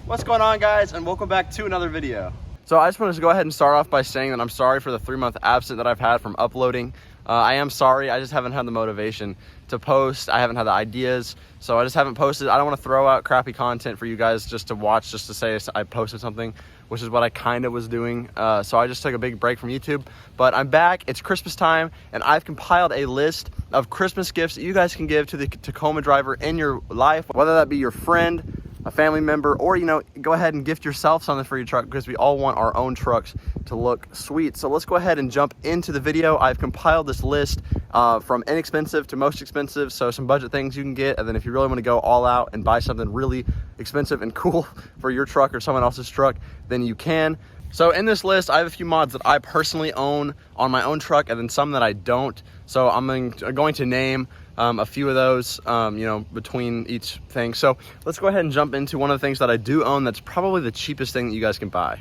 What's going on, guys, and welcome back to another video. So I just wanted to go ahead and start off by saying that I'm sorry for the 3-month absence that I've had from uploading. I am sorry, I just haven't had the motivation to post. I haven't had the ideas, so I just haven't posted. I don't want to throw out crappy content for you guys just to watch, just to say I posted something, which is what I kind of was doing. So I just took a big break from YouTube, but I'm back. It's Christmas time, and I've compiled a list of Christmas gifts that you guys can give to the Tacoma driver in your life, whether that be your friend, a family member, or, you know, go ahead and gift yourself something for your truck, because we all want our own trucks to look sweet. So let's go ahead and jump into the video. I've compiled this list from inexpensive to most expensive, so some budget things you can get, and then if you really want to go all out and buy something really expensive and cool for your truck or someone else's truck, then you can. So in this list, I have a few mods that I personally own on my own truck, and then some that I don't. So I'm going to name a few of those, you know, between each thing. So let's go ahead and jump into one of the things that I do own that's probably the cheapest thing that you guys can buy.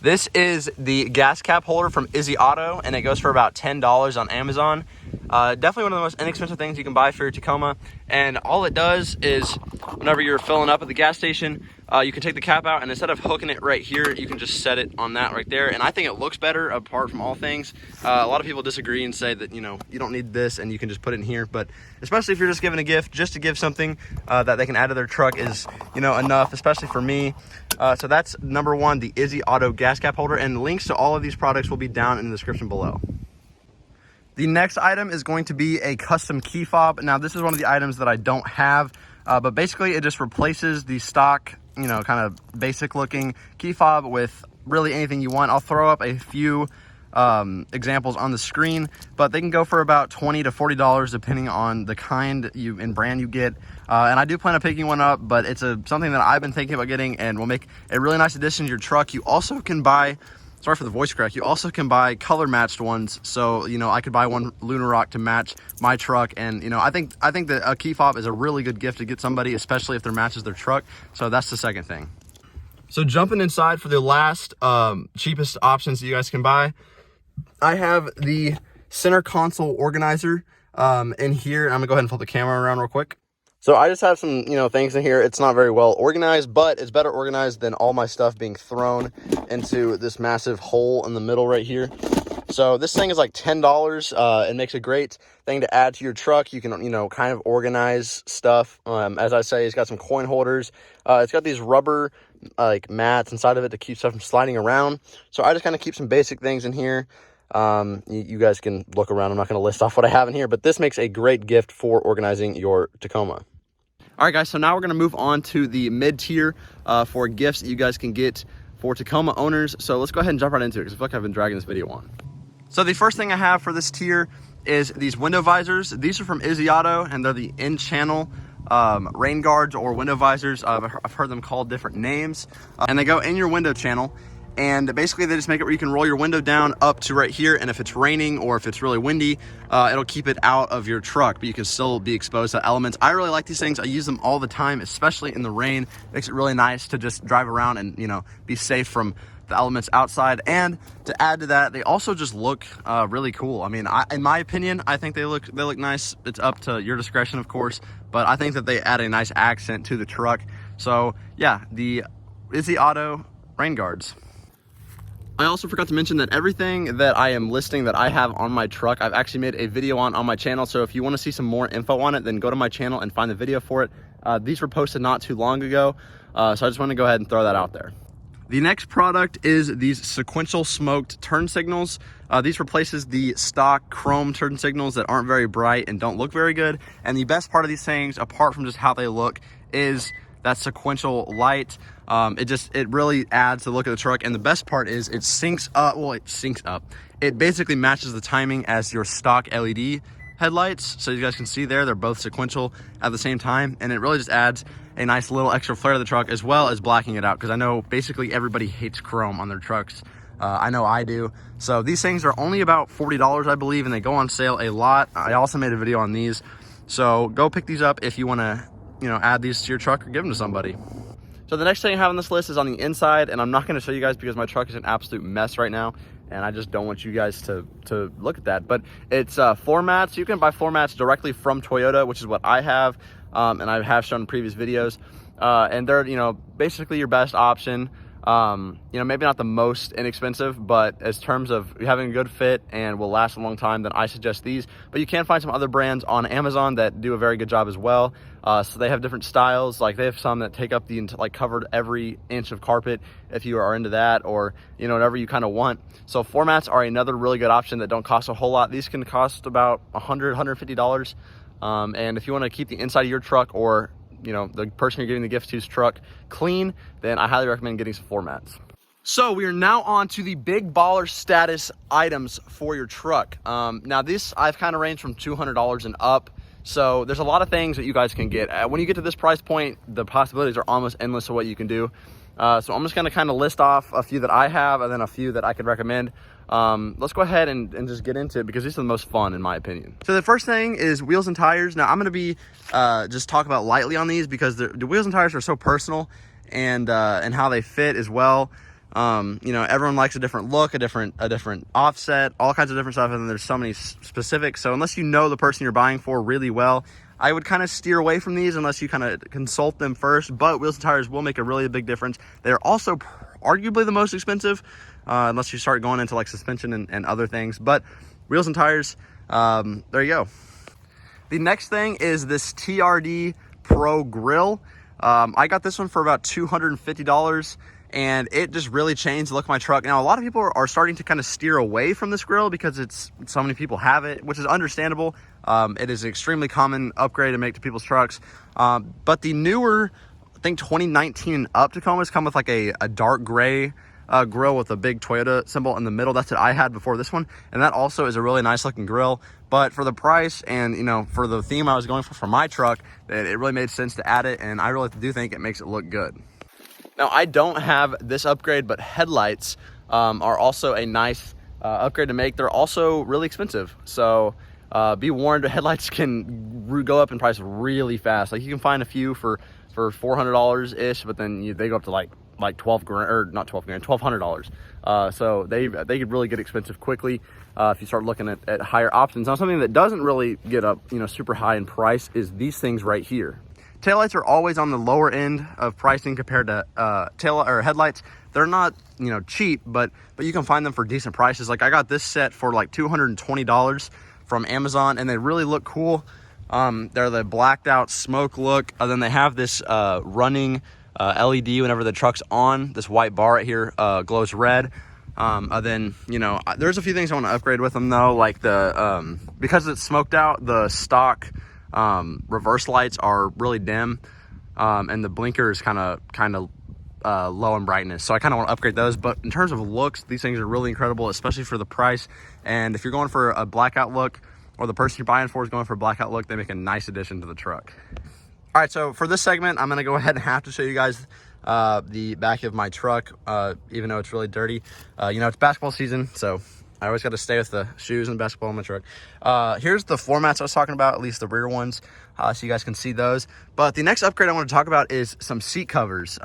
This is the gas cap holder from Izzy Auto, and it goes for about $10 on Amazon. Definitely one of the most inexpensive things you can buy for your Tacoma. And all it does is, whenever you're filling up at the gas station, you can take the cap out, and instead of hooking it right here, you can just set it on that right there. And I think it looks better apart from all things. A lot of people disagree and say that, you know, you don't need this and you can just put it in here. But especially if you're just giving a gift, just to give something that they can add to their truck is, you know, enough, especially for me. So that's number one, the Izzy Auto gas cap holder, and links to all of these products will be down in the description below. The next item is going to be a custom key fob. Now, this is one of the items that I don't have, but basically it just replaces the stock, you know, kind of basic looking key fob with really anything you want. I'll throw up a few examples on the screen, but they can go for about $20 to $40 depending on the kind and brand you get. And I do plan on picking one up, but it's something that I've been thinking about getting and will make a really nice addition to your truck. You also can buy, sorry for the voice crack, you also can buy color matched ones. So, you know, I could buy one Lunar Rock to match my truck, and, you know, I think that a key fob is a really good gift to get somebody, especially if their matches their truck. So that's the second thing. So jumping inside for the last cheapest options that you guys can buy, I have the center console organizer in here. I'm gonna go ahead and flip the camera around real quick. So I just have some, you know, things in here. It's not very well organized, but it's better organized than all my stuff being thrown into this massive hole in the middle right here. So this thing is like $10. It makes a great thing to add to your truck. You can, you know, kind of organize stuff. As I say, it's got some coin holders. It's got these rubber like mats inside of it to keep stuff from sliding around. So I just kind of keep some basic things in here. You guys can look around. I'm not going to list off what I have in here, but this makes a great gift for organizing your Tacoma. All right, guys, so now we're going to move on to the mid-tier for gifts that you guys can get for Tacoma owners. So let's go ahead and jump right into it, because I feel like I've been dragging this video on. So the first thing I have for this tier is these window visors. These are from Izzy Auto, and they're the in-channel rain guards or window visors. I've heard them called different names. And they go in your window channel. And basically they just make it where you can roll your window down up to right here, and if it's raining or if it's really windy, it'll keep it out of your truck, but you can still be exposed to elements. I really like these things. I use them all the time, especially in the rain. It makes it really nice to just drive around and, you know, be safe from the elements outside. And to add to that, they also just look really cool. I mean, in my opinion, I think they look nice. It's up to your discretion, of course, but I think that they add a nice accent to the truck. So yeah, the Izzy Auto rain guards. I also forgot to mention that everything that I am listing that I have on my truck, I've actually made a video on my channel. So if you want to see some more info on it, then go to my channel and find the video for it. These were posted not too long ago, so I just want to go ahead and throw that out there. The next product is these Sequential smoked turn signals. These replaces the stock chrome turn signals that aren't very bright and don't look very good. And the best part of these things, apart from just how they look, is that sequential light. It really adds to the look of the truck, and the best part is it syncs up. It basically matches the timing as your stock LED headlights, so you guys can see there, they're both sequential at the same time, and it really just adds a nice little extra flair to the truck, as well as blacking it out, because I know basically everybody hates chrome on their trucks. I know I do. So these things are only about $40, I believe, and they go on sale a lot. I also made a video on these, so go pick these up if you want to, you know, add these to your truck or give them to somebody. So the next thing I have on this list is on the inside, and I'm not going to show you guys because my truck is an absolute mess right now, and I just don't want you guys to look at that. But it's floor mats. You can buy floor mats directly from Toyota, which is what I have. and I have shown in previous videos. And they're, you know, basically your best option. You know, maybe not the most inexpensive, but as terms of having a good fit and will last a long time, then I suggest these. But you can find some other brands on Amazon that do a very good job as well. So they have different styles. Like they have some that take up the, like, covered every inch of carpet if you are into that, or, you know, whatever you kind of want. So floor mats are another really good option that don't cost a whole lot. These can cost about $100, $150. And if you want to keep the inside of your truck, or, you know, the person you're giving the gift to's truck clean, then I highly recommend getting some floor mats. So we are now on to the big baller status items for your truck. Now this, I've kind of ranged from $200 and up. So there's a lot of things that you guys can get. When you get to this price point, the possibilities are almost endless of what you can do. So I'm just gonna kind of list off a few that I have and then a few that I could recommend. Let's go ahead and just get into it, because these are the most fun in my opinion. So the first thing is wheels and tires. Now I'm going to be just talk about lightly on these, because the wheels and tires are so personal, and how they fit as well. You know, everyone likes a different look, a different offset, all kinds of different stuff, and there's so many specifics. So unless you know the person you're buying for really well, I would kind of steer away from these unless you kind of consult them first. But wheels and tires will make a really big difference. They're also arguably the most expensive, unless you start going into like suspension and other things. But wheels and tires, there you go. The next thing is this TRD Pro grill. I got this one for about $250, and it just really changed the look of my truck. Now, a lot of people are starting to kind of steer away from this grill because so many people have it, which is understandable. It is an extremely common upgrade to make to people's trucks. But the newer, I think 2019 and up Tacomas come with like a dark gray grill with a big Toyota symbol in the middle. That's what I had before this one, and that also is a really nice looking grill. But for the price and, you know, for the theme I was going for my truck, it really made sense to add it, and I really do think it makes it look good. Now, I don't have this upgrade, but headlights are also a nice upgrade to make. They're also really expensive, so be warned, headlights can go up in price really fast. Like you can find a few for $400 ish, but then they go up to like 12 grand, or not 12 grand, $1,200. So they could really get expensive quickly if you start looking at higher options. Now, something that doesn't really get up, you know, super high in price is these things right here. Taillights are always on the lower end of pricing compared to headlights. They're not, you know, cheap, but you can find them for decent prices. Like I got this set for like $220 from Amazon, and they really look cool. They're the blacked out smoke look, and then they have this running LED whenever the truck's on. This white bar right here glows red. Then, you know, there's a few things I want to upgrade with them though, like the because it's smoked out, the stock reverse lights are really dim, and the blinker is kind of low in brightness, so I kind of want to upgrade those. But in terms of looks, these things are really incredible, especially for the price. And if you're going for a blackout look, or the person you're buying for is going for a blackout look, they make a nice addition to the truck. All right, so for this segment, I'm gonna go ahead and have to show you guys the back of my truck, even though it's really dirty. You know, it's basketball season, so I always got to stay with the shoes and basketball in my truck. Here's the floor mats I was talking about, at least the rear ones, so you guys can see those. But the next upgrade I want to talk about is some seat covers.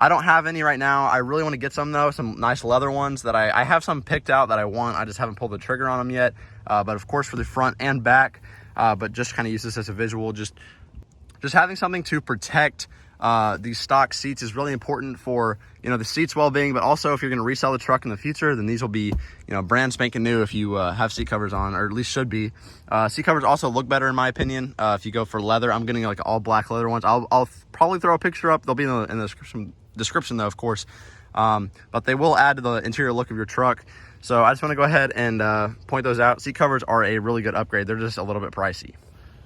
I don't have any right now. I really want to get some though, some nice leather ones that I have some picked out that I want. I just haven't pulled the trigger on them yet. But of course for the front and back, but just kind of use this as a visual. Just having something to protect these stock seats is really important for, you know, the seat's well-being, but also if you're going to resell the truck in the future, then these will be, you know, brand spanking new if you have seat covers on, or at least should be. Seat covers also look better in my opinion if you go for leather. I'm getting like all black leather ones. I'll probably throw a picture up. They'll be in the description though, of course. But they will add to the interior look of your truck. So I just want to go ahead and point those out. Seat covers are a really good upgrade. They're just a little bit pricey.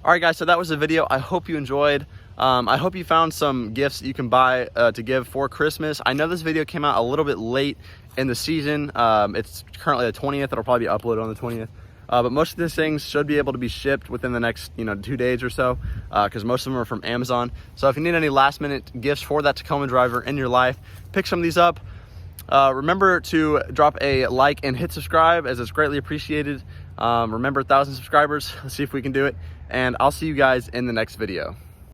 All right, guys, so that was the video. I hope you enjoyed. I hope you found some gifts that you can buy to give for Christmas. I know this video came out a little bit late in the season. It's currently the 20th. It'll probably be uploaded on the 20th. But most of these things should be able to be shipped within the next, 2 days or so, because most of them are from Amazon. So if you need any last-minute gifts for that Tacoma driver in your life, pick some of these up. Remember to drop a like and hit subscribe, as it's greatly appreciated. Remember, 1,000 subscribers. Let's see if we can do it. And I'll see you guys in the next video.